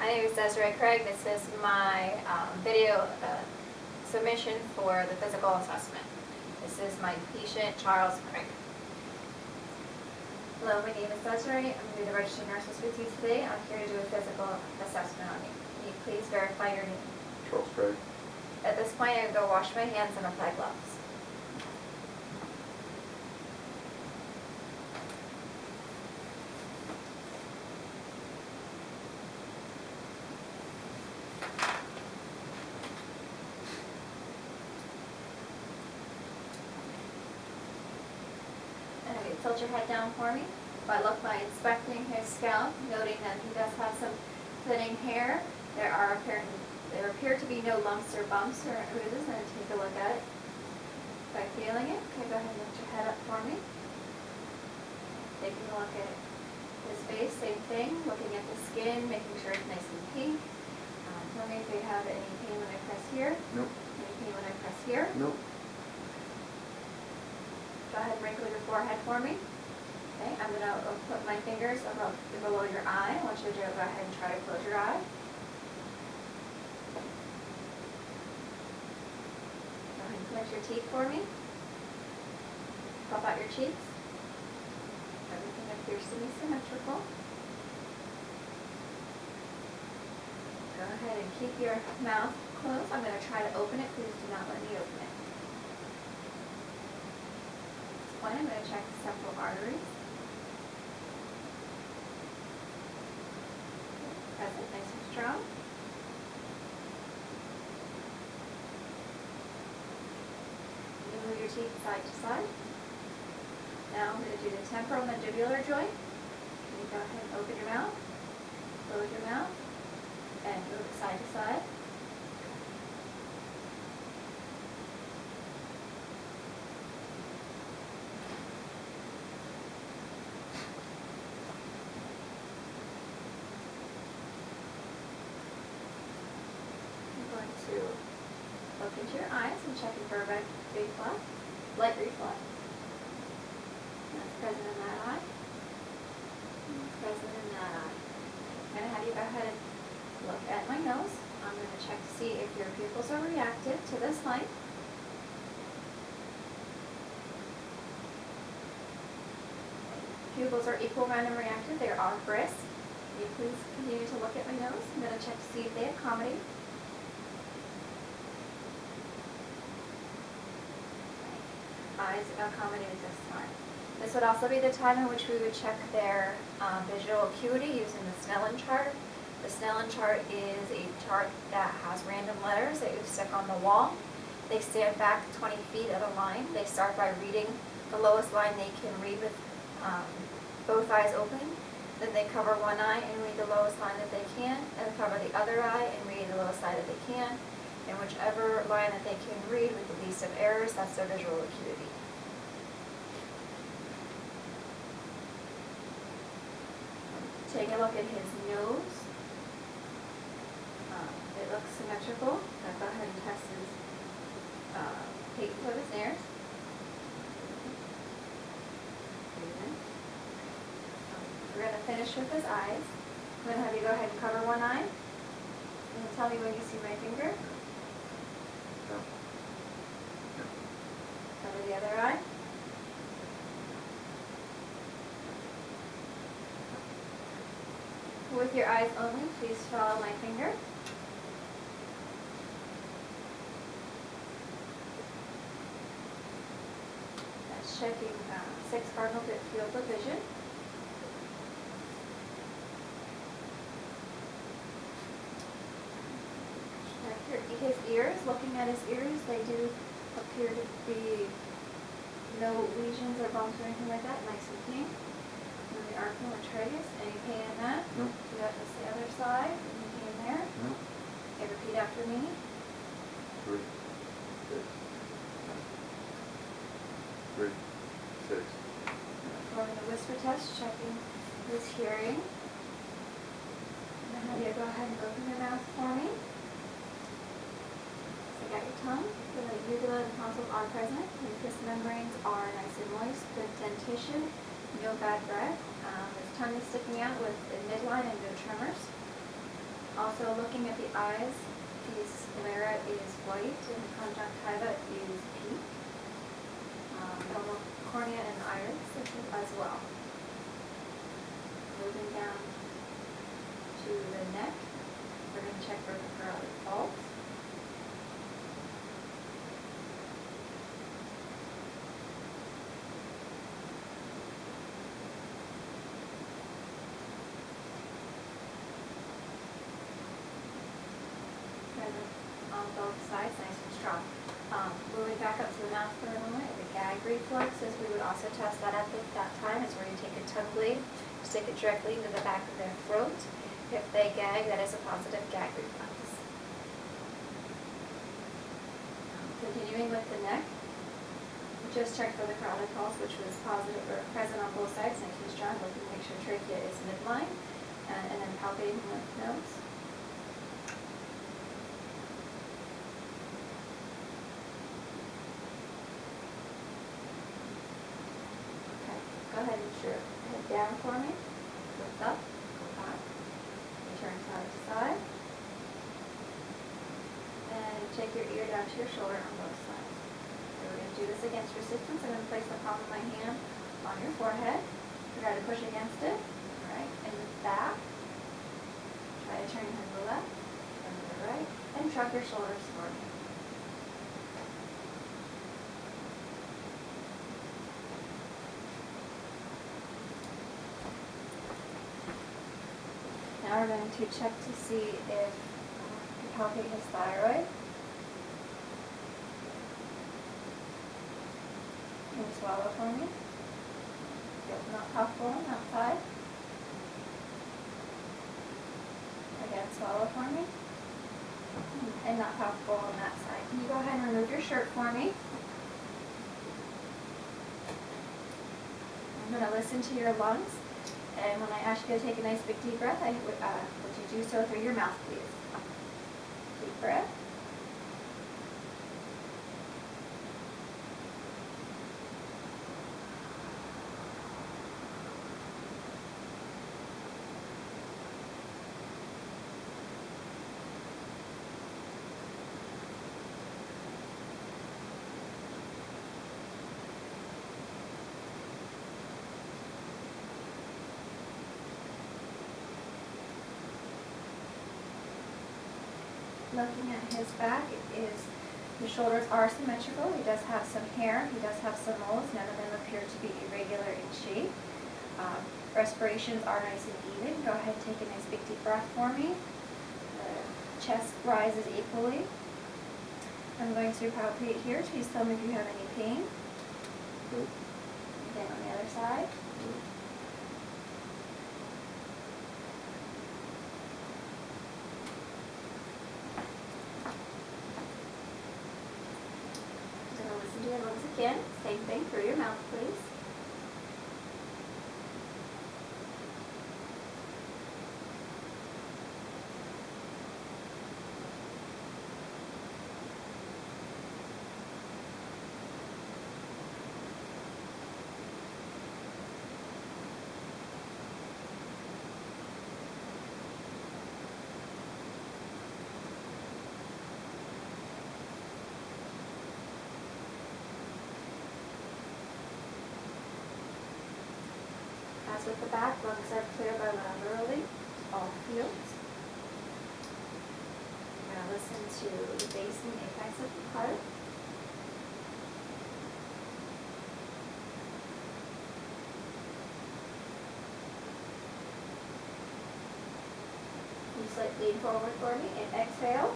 My name is Desiree Craig. This is my video submission for the physical assessment. This is my patient, Charles Craig. Hello, my name is Desiree. I'm going to be the registered nurse with you today. I'm here to do a physical assessment on you. Can you please verify your name? Charles Craig. At this point, I'm going to go wash my hands and apply gloves. Okay, tilt your head down for me. If I look by inspecting his scalp, noting that he does have some thinning hair, there appear to be no lumps or bumps or bruises, and take a look at it. By feeling it, okay, go ahead and lift your head up for me. Taking a look at his face, same thing, looking at the skin, making sure it's nice and pink. Tell me if you have any pain when I press here. Nope. Any pain when I press here. Nope. Go ahead and wrinkle your forehead for me. Okay, I'm going to put my fingers below your eye. I want you to go ahead and try to close your eye. Go ahead and clench your teeth for me. Pop out your cheeks. Everything appears to be symmetrical. Go ahead and keep your mouth closed. I'm going to try to open it. Please do not let me open it. At this point, I'm going to check the temporal arteries. Present, nice and strong. You move your teeth side to side. Now I'm going to do the temporal mandibular joint. Can you go ahead and open your mouth, close your mouth, and move it side to side. To look into your eyes and checking for a red reflex, light reflex. That's present in that eye. That's present in that eye. I'm going to have you go ahead and look at my nose. I'm going to check to see if your pupils are reactive to this light. Pupils are equal, random, reactive. They are brisk. Can you please continue to look at my nose? I'm going to check to see if they accommodate. Eyes accommodated this time. This would also be the time in which we would check their visual acuity using the Snellen chart. The Snellen chart is a chart that has random letters that you stick on the wall. They stand back 20 feet at a line. They start by reading the lowest line they can read with both eyes open. Then they cover one eye and read the lowest line that they can, and cover the other eye and read the lowest line that they can. And whichever line that they can read with the least of errors, that's their visual acuity. Take a look at his nose. It looks symmetrical. Now go ahead and test his page of his ears. We're going to finish with his eyes. I'm going to have you go ahead and cover one eye. And tell me when you see my finger. Cover the other eye. With your eyes only, please follow my finger. That's checking 6 cardinal fields of vision. His ears, looking at his ears, they do appear to be no lesions or bumps or anything like that, nice and clean. And the archnotragus, any pain in that? Nope. Do that to the other side, any pain there? Nope. Okay, repeat after me. 3, 6. 3, 6. Performing the whisper test, checking his hearing. And then have you go ahead and open your mouth for me. Stick out your tongue. The uvula and tonsils are present. Mucous membranes are nice and moist. Good dentition. No bad breath. His tongue is sticking out with the midline and no tremors. Also looking at the eyes, the sclera is white and the conjunctiva is pink. Normal cornea and iris as well. Moving down to the neck, we're going to check for the carotid pulse. On both sides, nice and strong. Moving back up to the mouth for a moment, the gag reflex, as we would also test that at that time, is where you take a tongue blade, stick it directly into the back of their throat. If they gag, that is a positive gag reflex. Continuing with the neck, we just checked for the carotid pulse, which was positive or present on both sides, nice and strong, looking to make sure trachea is midline, and then palpating the lymph nodes. Go ahead and shoot head down for me. Lift up, go back. Turn side to side. And take your ear down to your shoulder on both sides. So we're going to do this against resistance. I'm going to place the palm of my hand on your forehead. Try to push against it. Alright, and back. Try to turn your head to the left, turn to the right, and shrug your shoulders for me. Now we're going to check to see if you're palpating his thyroid. Can you swallow for me? Yep, not palpable on that side. Again, swallow for me. And not palpable on that side. Can you go ahead and remove your shirt for me? I'm going to listen to your lungs. And when I ask you to take a nice big deep breath, would you do so through your mouth, please? Deep breath. Looking at his back, his shoulders are symmetrical. He does have some hair. He does have some moles. None of them appear to be irregular in shape. Respirations are nice and even. Go ahead and take a nice big deep breath for me. The chest rises equally. I'm going to palpate here. Please tell me if you have any pain. Nope. Then on the other side. Nope. Listen to your lungs again. Same thing through your mouth, please. As with the back, lungs are clear bilaterally, all fields. We're going to listen to the base and apex of the heart. You slightly lean forward for me and exhale.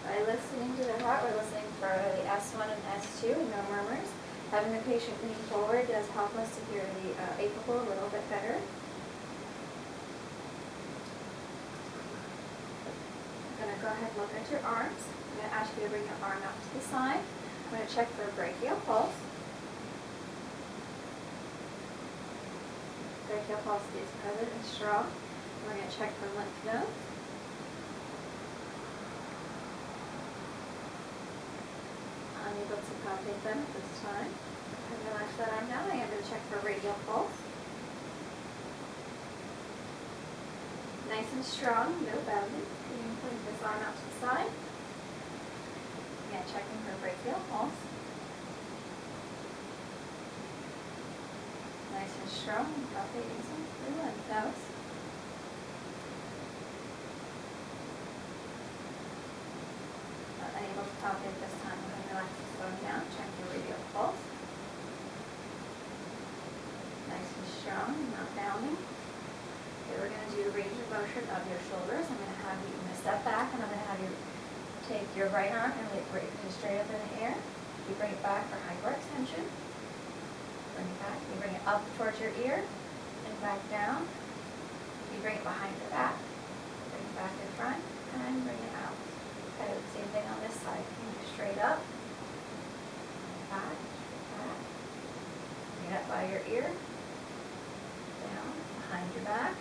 By listening to the heart, we're listening for the S1 and S2 and no murmurs. Having the patient lean forward does help us to hear the apical a little bit better. I'm going to go ahead and look at your arms. I'm going to ask you to bring your arm out to the side. I'm going to check for a brachial pulse. Brachial pulse is present and strong. We're going to check for lymph nodes. Unable to palpate them at this time. I'm going to relax that arm down. I am going to check for radial pulse. nice and strong, no bending. You can put this arm out to the side. Again, checking her brachial pulse. Nice and strong, palpating some through lymph nodes. Not unable to palpate this time, we're going to relax the slowing down, check your radial pulse. Nice and strong, not bounding. Okay, we're going to do range of motion of your shoulders. I'm going to have you step back, and I'm going to have you take your right arm and raise it straight up in the air. You bring it back for hyperextension. Bring it back. You bring it up towards your ear and back down. You bring it behind your back. Bring it back in front and bring it out. Okay, same thing on this side. You straight up, back, back. Bring it up by your ear, down, behind your back,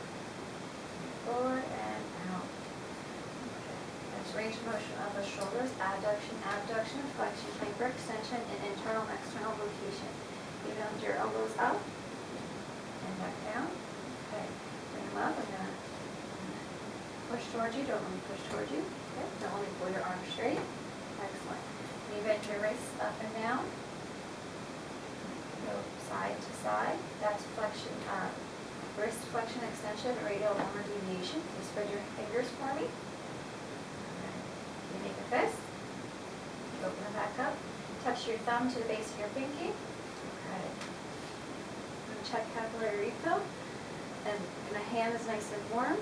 forward and out. Okay. That's range of motion of the shoulders, adduction, abduction, flexion, hyperextension, and internal and external rotation. You bend your elbows up and back down. Okay, bring them up. I'm gonna push towards you. Don't let me push towards you. Okay, don't let me pull your arms straight. Excellent. You bend your wrists up and down. Go side to side. That's flexion, wrist flexion extension, radial lumbar deviation. You spread your fingers for me. Okay. You make a fist. You open it back up. Touch your thumb to the base of your pinky. Okay. I'm going to check capillary refill. And my hand is nice and warm.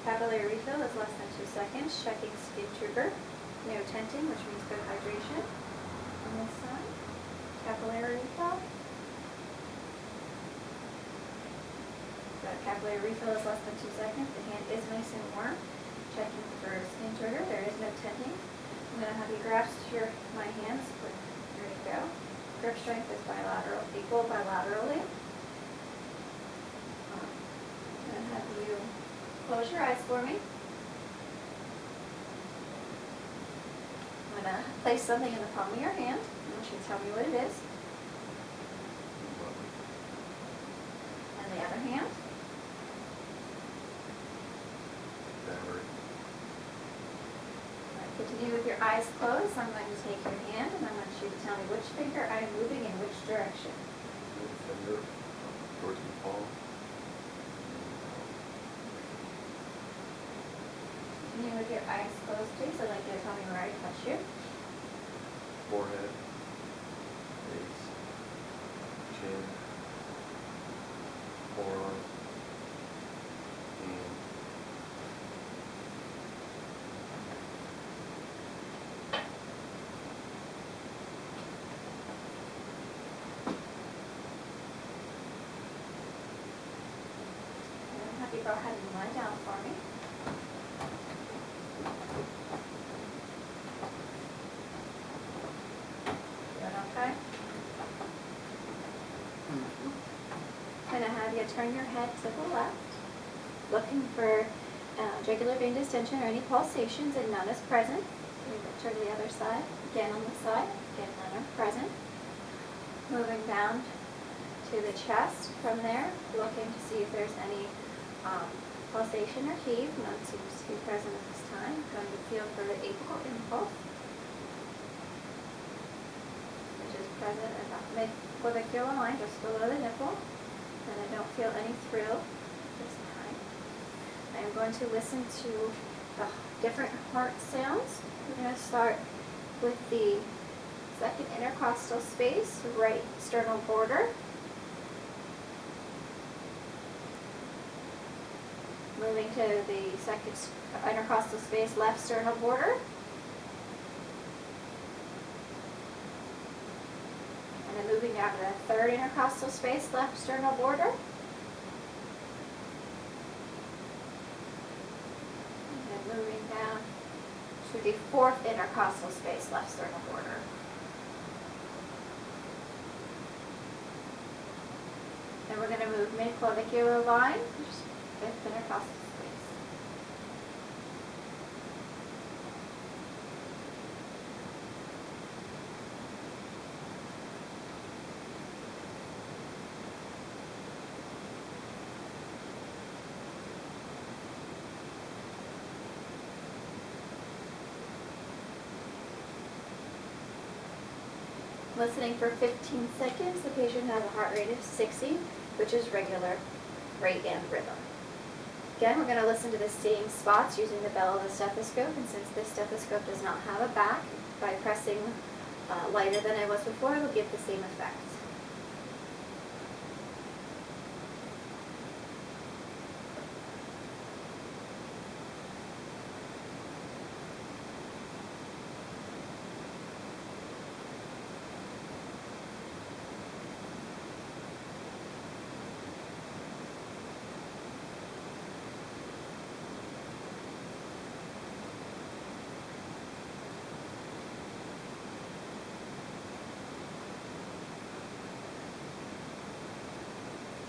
Capillary refill is less than 2 seconds. Checking skin trigger. No tenting, which means good hydration. On this side. Capillary refill. Capillary refill is less than 2 seconds. The hand is nice and warm. Checking for skin trigger. There is no tenting. I'm going to have you grasp my hands. There you go. Grip strength is equal bilaterally. I'm going to have you close your eyes for me. I'm going to place something in the palm of your hand. I want you to tell me what it is. And the other hand. Battery. Continue with your eyes closed. I'm going to take your hand and I want you to tell me which finger I'm moving in which direction. Middle finger towards the palm. Continue with your eyes closed, please. I'd like you to tell me where I touch you. Forehead. Face. Chin. Forearm. Hand. And I'm happy to go ahead and lie down for me. Doing okay? I'm going to have you turn your head to the left, looking for jugular vein distension or any pulsations, and none is present. Turn to the other side, again on the side, again none are present. Moving down to the chest from there, looking to see if there's any pulsation or heave. None seems to be present at this time. Going to feel for the apical impulse, which is present at the mid-clavicular line, just below the nipple. And I don't feel any thrill this time. I am going to listen to the different heart sounds. We're going to start with the second intercostal space, right sternal border. Moving to the second intercostal space, left sternal border. And then moving down to the third intercostal space, left sternal border. And then moving down to the fourth intercostal space, left sternal border. Then we're going to move mid-clavicular line, which is fifth intercostal space. Listening for 15 seconds, the patient has a heart rate of 60, which is regular rate and rhythm. Again, we're going to listen to the same spots using the bell of the stethoscope, and since this stethoscope does not have a back, by pressing lighter than I was before, it'll give the same effect.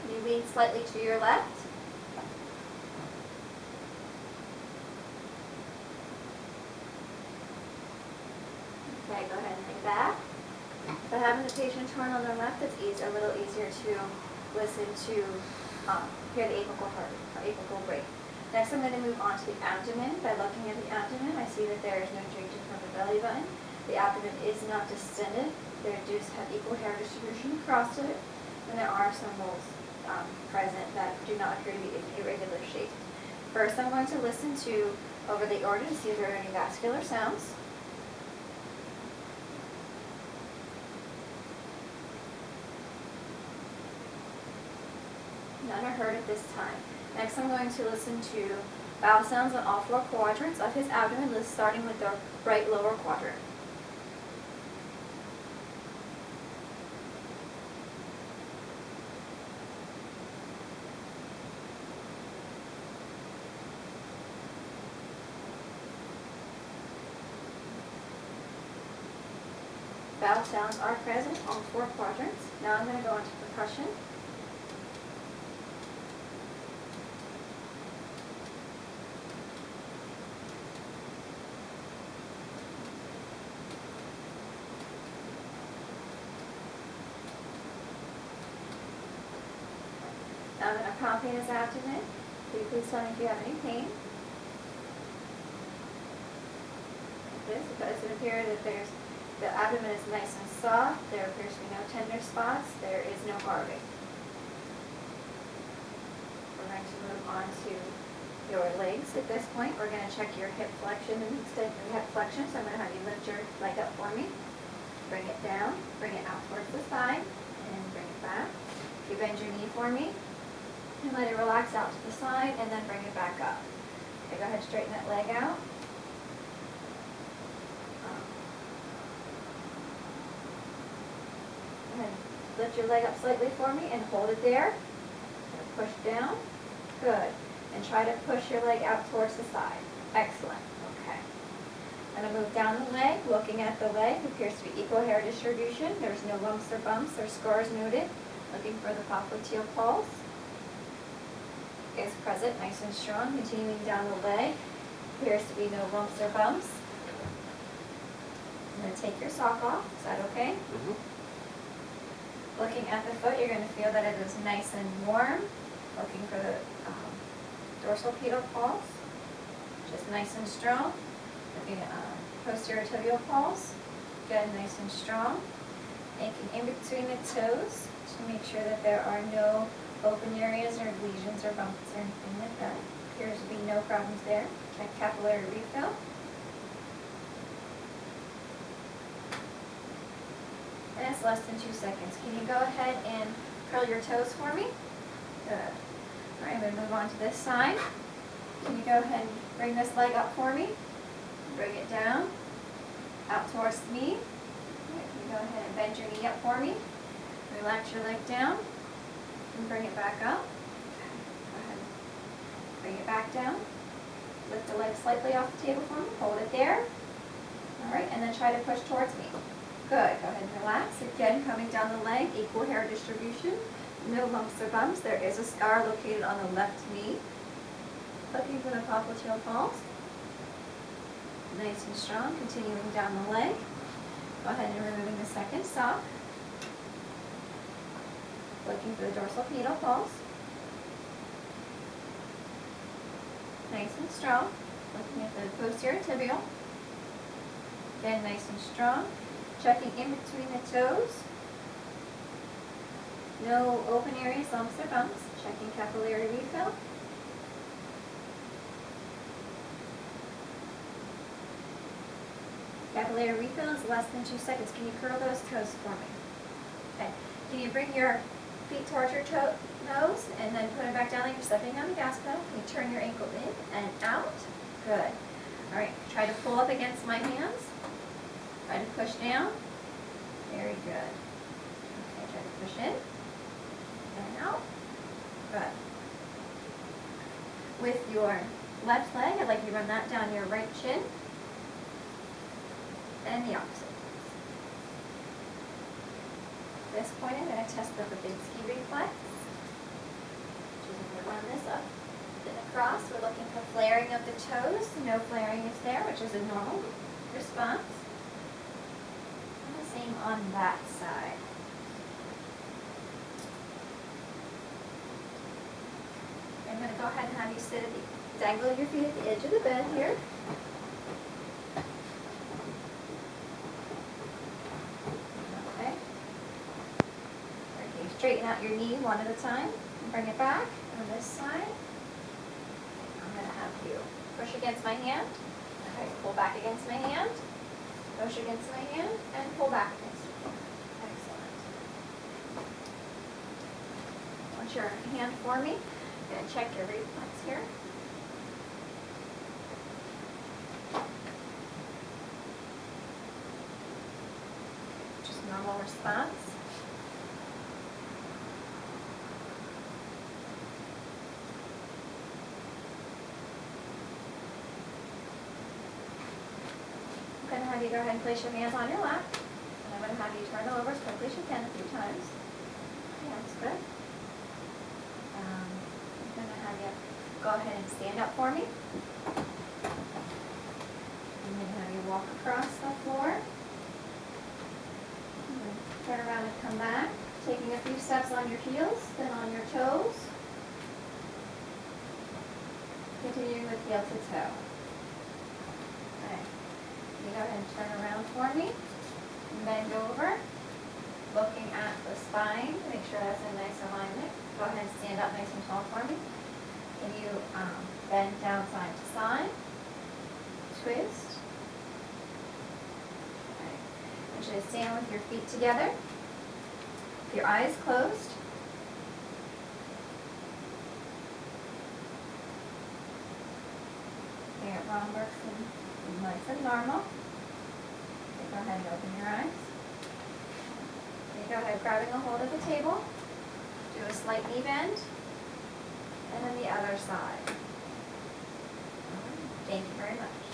You lean slightly to your left. Okay, go ahead and lay back. By having the patient turn on their left, it's a little easier to listen to hear the apical rate. Next, I'm going to move on to the abdomen. By looking at the abdomen, I see that there is no drainage from the belly button. The abdomen is not distended. They do have equal hair distribution across it, and there are some moles present that do not appear to be in irregular shape. First, I'm going to listen to over the aorta to see if there are any vascular sounds. None are heard at this time. Next, I'm going to listen to vowel sounds on all 4 quadrants of his abdomen, starting with the right lower quadrant. Vowel sounds are present on 4 quadrants. Now I'm going to go into percussion. Now I'm going to palpate his abdomen. Can you please tell me if you have any pain? Like this. It doesn't appear that the abdomen is nice and soft. There appears to be no tender spots. There is no guarding. We're going to move on to your legs. At this point, we're going to check your hip flexion and extend your hip flexion. So I'm going to have you lift your leg up for me. Bring it down. Bring it out towards the side. And bring it back. You bend your knee for me. And let it relax out to the side, and then bring it back up. Okay, go ahead and straighten that leg out. Go ahead and lift your leg up slightly for me and hold it there. Push down. Good. And try to push your leg out towards the side. Excellent. Okay. I'm going to move down the leg. Looking at the leg, it appears to be equal hair distribution. There's no lumps or bumps or scars noted. Looking for the popliteal pulse. Is present, nice and strong. Continuing down the leg, appears to be no lumps or bumps. I'm going to take your sock off. Is that okay? Mm-hmm. Looking at the foot, you're going to feel that it is nice and warm. Looking for the dorsal pedal pulse, just nice and strong. Looking at posterior tibial pulse, good, nice and strong. Making in between the toes to make sure that there are no open areas or lesions or bumps or anything like that. Appears to be no problems there. Check capillary refill. And it's less than 2 seconds. Can you go ahead and curl your toes for me? Good. All right, I'm going to move on to this side. Can you go ahead and bring this leg up for me? Bring it down, out towards the knee. All right, can you go ahead and bend your knee up for me? Relax your leg down. And bring it back up. Go ahead. Bring it back down. Lift the leg slightly off the table for me. Hold it there. All right, and then try to push towards me. Good. Go ahead and relax. Again, coming down the leg, equal hair distribution. No lumps or bumps. There is a scar located on the left knee. Looking for the popliteal pulse. Nice and strong. Continuing down the leg. Go ahead and removing the second sock. Looking for the dorsal pedal pulse. Nice and strong. Looking at the posterior tibial. Again, nice and strong. Checking in between the toes. No open areas, lumps or bumps. Checking capillary refill. Capillary refill is less than 2 seconds. Can you curl those toes for me? Okay. Can you bring your feet towards your nose and then put them back down like you're stepping on the gas pedal? Can you turn your ankle in and out? Good. All right. Try to pull up against my hands. Try to push down. Very good. Okay. Try to push in and out. Good. With your left leg, I'd like you to run that down your right shin. And the opposite. At this point, I'm going to test the Babinski reflex, which is going to run this up and across. We're looking for flaring of the toes. No flaring is there, which is a normal response. And the same on that side. I'm going to go ahead and have you sit at the, dangle your feet at the edge of the bed here. Straighten out your knee one at a time and bring it back on this side. I'm going to have you push against my hand. Okay, pull back against my hand. Push against my hand and pull back against your hand. Excellent. Want your hand for me? I'm going to check your reflex here. Just normal response. I'm going to have you go ahead and place your hands on your lap. And I'm going to have you turn over as quickly as you can a few times. Okay, that's good. I'm going to have you go ahead and stand up for me. I'm going to have you walk across the floor. Turn around and come back. Taking a few steps on your heels, then on your toes. Continuing with heel to toe. Okay. You go ahead and turn around for me. Bend over. Looking at the spine to make sure that's in nice alignment. Go ahead and stand up nice and tall for me. Can you bend down side to side? Twist. Okay. I want you to stand with your feet together. Your eyes closed. Your rhomboids and nice and normal. Okay, go ahead and open your eyes. Okay, go ahead, grabbing a hold of the table. Do a slight knee bend. And then the other side. Thank you very much.